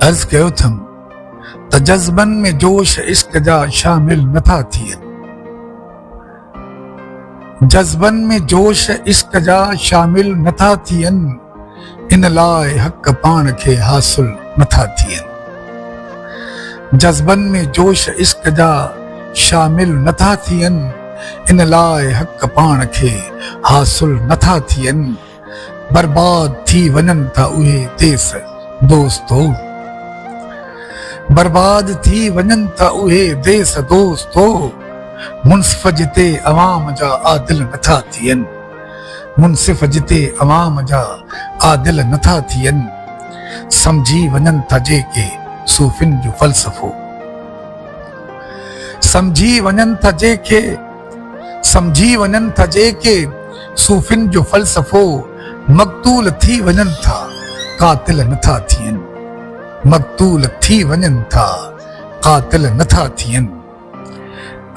अर्ज़ कयो अथमि त जज़्बनि में जोश इश्क जा शामिल नथा थियनि। जज़्बनि में जोश इश्क जा शामिल नथा थियनि, इन लाइ हक़ पाण खे हासिल नथा थियनि। जज़्बनि में जोश इश्क जा शामिल नथा थियनि, इन लाइ हक़ पाण खे हासिल नथा थियनि। बर्बाद थी वञनि था उहे देस दोस्तो, बर्बाद थी वञनि था उहे देस दोस्तो। मुनसिफ़ जिते अवाम जा आदिल नथा थियनि, मुनसिफ़ जिते अवाम जा आदिल नथा थियनि। समझी वञनि था जेके सूफ़िन जो फ़लसफ़ो, समझी वञनि था जेके, समझी वञनि था जेके सूफ़िन जो फ़लसफ़ो। मक़तूल थी वञनि था क़ातिल नथा थियनि, मक़तूल थी वञनि था क़ातिल नथा थियनि।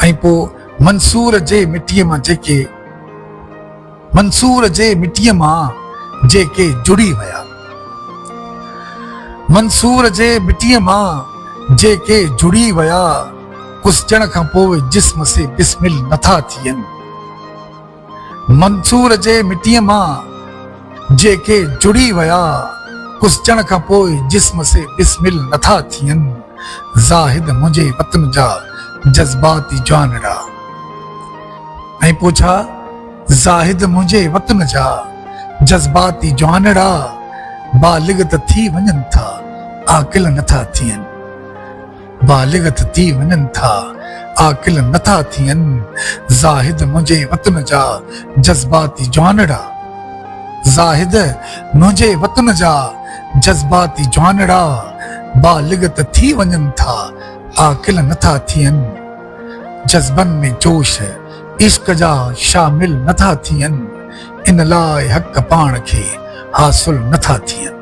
ऐं पोइ मंसूर जे मिटीअ मां जेके, मंसूर जे मिटीअ मां जेके जुड़ी विया, मंसूर जे मिटीअ मां जेके जुड़ी विया। कुसजण खां पोइ जिस्म से बिस्मिल नथा थियनि, मंसूर जे मिटीअ मां जेके जुड़ी विया। कुसजण खां पोइ जिस्म से बिस्मिल नथा थियनि। ज़ाहिद मुंहिंजे वतन जा जज़्बाती जानड़ा, ऐं पोइ छा, ज़ाहिद मुंहिंजे वतन जा जज़्बाती जानड़ा। बालिग त थी वञनि था आकिल नथा थियनि, बालिग त थी वञनि था आकिल नथा थियनि। ज़ाहिद मुंहिंजे वतन जा जज़्बाती जानड़ा, ज़ाहिद मुंहिंजे वतन जा जज़्बाती जानड़ा। बालिग त थी वञनि था आकिल नथा थियनि। जज़्बनि में जोश इश्क जा शामिल नथा थियनि, इन लाइ हक़ पाण खे हासिल नथा थियनि।